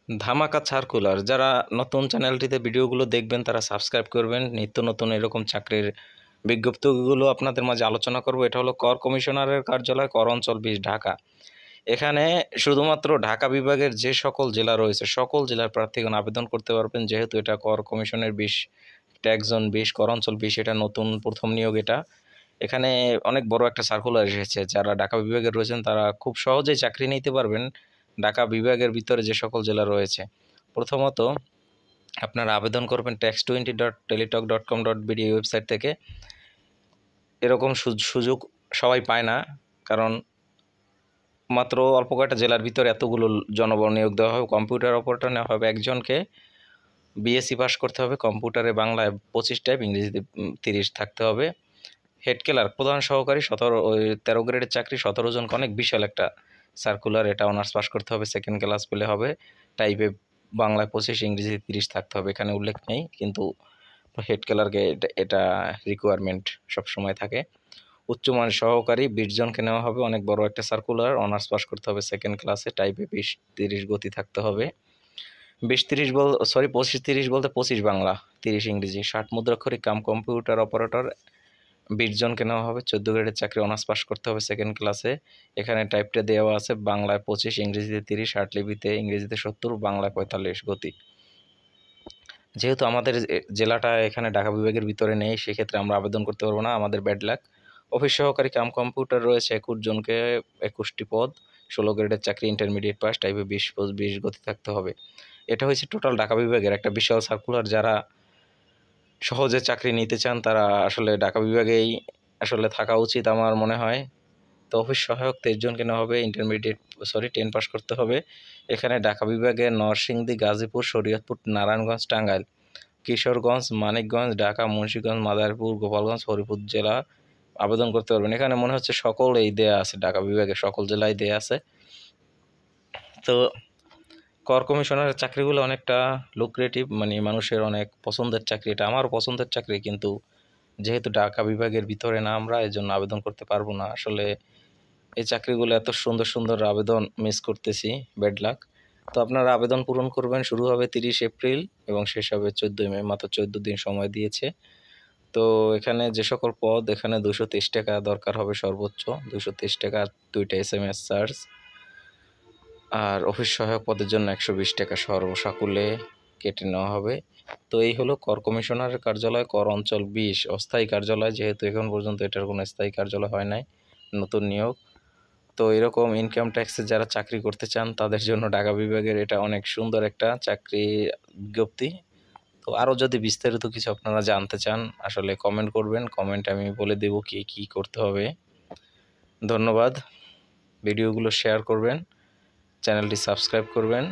ধামাকা সার্কুলার। যারা নতুন চ্যানেলটিতে ভিডিওগুলো দেখবেন তারা সাবস্ক্রাইব করবেন। নিত্য নতুন এরকম চাকরির বিজ্ঞপ্তিগুলো আপনাদের মাঝে আলোচনা করব। এটা হলো কর কমিশনারের কার্যালয়, কর অঞ্চল 20, ঢাকা। এখানে শুধুমাত্র ঢাকা বিভাগের যে সকল জেলা রয়েছে সকল জেলার প্রার্থীগণ আবেদন করতে পারবেন। যেহেতু এটা কর কমিশনের 20, ট্যাক্স জোন 20, কর অঞ্চল 20, এটা নতুন প্রথম নিয়োগ। এটা এখানে অনেক বড় একটা সার্কুলার এসেছে। যারা ঢাকা বিভাগে রয়েছেন তারা খুব সহজেই চাকরি নিতে পারবেন ঢাকা বিভাগের ভিতরে যে সকল জেলা রয়েছে। প্রথমত আপনারা আবেদন করবেন tax20.teletalk.com.bd ওয়েবসাইট থেকে। এরকম সুযোগ সবাই পায় না, কারণ মাত্র অল্প কয়েকটা জেলার ভিতরে এতগুলো জনবল নিয়োগ দেওয়া হবে। কম্পিউটার অপারেটর নেওয়া হবে একজনকে, বিএসসি পাস করতে হবে, কম্পিউটারে বাংলায় 25 টাইপ, ইংরেজিতে 30 থাকতে হবে। হেড ক্লার্ক, প্রধান সহকারী 13 গ্রেডের চাকরি, 17 জনকে, অনেক বিশাল একটা সার্কুলার। এটা অনার্স পাস করতে হবে, সেকেন্ড ক্লাস পেলে হবে। টাইপে বাংলায় 25, ইংরেজিতে 30 থাকতে হবে। এখানে উল্লেখ নেই, কিন্তু হেড ক্লার্কে এটা রিকোয়ারমেন্ট সবসময় থাকে। উচ্চমান সহকারী 20 জনকে নেওয়া হবে। অনেক বড় একটা সার্কুলার। অনার্স পাস করতে হবে, সেকেন্ড ক্লাসে, টাইপে 20-30 গতি থাকতে হবে। 25-30 বলতে 25 বাংলা, 30 ইংরেজি। 60 মুদ্রাক্ষরিক কাম কম্পিউটার অপারেটর 20 জনকে নেওয়া হবে। 14 গ্রেডের চাকরি, অনার্স পাস করতে হবে, সেকেন্ড ক্লাসে। এখানে টাইপটা দেওয়া আছে, বাংলায় 25, ইংরেজিতে 30, ষাটলিপিতে ইংরেজিতে 70, বাংলায় 45 গতি। যেহেতু আমাদের জেলাটা এখানে ঢাকা বিভাগের ভিতরে নেই, সেক্ষেত্রে আমরা আবেদন করতে পারবো না, আমাদের ব্যাড লাক। অফিস সহকারী কাম কম্পিউটার রয়েছে 21 জনকে, 21টি পদ, 16 গ্রেডের চাকরি, ইন্টারমিডিয়েট পাস, টাইপে 20 গতি থাকতে হবে। এটা হচ্ছে টোটাল ঢাকা বিভাগের একটা বিশাল সার্কুলার। যারা সহজে চাকরি নিতে চান তারা আসলে ঢাকা বিভাগেই আসলে থাকা উচিত আমার মনে হয়। তো অফিস সহায়ক 23 জনকে নেওয়া হবে, 10 পাস করতে হবে। এখানে ঢাকা বিভাগে নরসিংদী, গাজীপুর, শরীয়তপুর, নারায়ণগঞ্জ, টাঙ্গাইল, কিশোরগঞ্জ, মানিকগঞ্জ, ঢাকা, মুন্সিগঞ্জ, মাদারীপুর, গোপালগঞ্জ, হরিপুর জেলা আবেদন করতে পারবেন। এখানে মনে হচ্ছে সকল এই দেয়া আছে, ঢাকা বিভাগের সকল জেলায় দেয়া আছে। তো কর কমিশনারের চাকরিগুলো অনেকটা লুক্রেটিভ, মানে মানুষের অনেক পছন্দের চাকরি। এটা আমারও পছন্দের চাকরি, কিন্তু যেহেতু ঢাকা বিভাগের ভিতরে না আমরা, এই জন্য আবেদন করতে পারবো না। আসলে এই চাকরিগুলো এত সুন্দর সুন্দর আবেদন মিস করতেছি, ব্যাড লাক। তো আপনারা আবেদন পূরণ করবেন। শুরু হবে 30 এপ্রিল এবং শেষ হবে 14 মে। মাত্র 14 দিন সময় দিয়েছে। তো এখানে যে সকল পদ, এখানে 223 টাকা দরকার হবে সর্বোচ্চ, 223 টাকা, 2টা SMS চার্জ। আর অফিস সহায়ক পদের জন্য 120 টাকা সর্বসাকুল্যে কেটে নেওয়া হবে। তো এই হলো কর কমিশনারের কার্যালয়, কর অঞ্চল 20, অস্থায়ী কার্যালয়। যেহেতু এখন পর্যন্ত এটার কোনো স্থায়ী কার্যালয় হয় নাই, নতুন নিয়োগ। তো এরকম ইনকাম ট্যাক্সে যারা চাকরি করতে চান তাদের জন্য ঢাকা বিভাগের এটা অনেক সুন্দর একটা চাকরি বিজ্ঞপ্তি। তো আরও যদি বিস্তারিত কিছু আপনারা জানতে চান, আসলে কমেন্ট করবেন, কমেন্টে আমি বলে দেব কি করতে হবে। ধন্যবাদ। ভিডিওগুলো শেয়ার করবেন, চ্যানেলটি সাবস্ক্রাইব করবেন,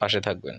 পাশে থাকবেন।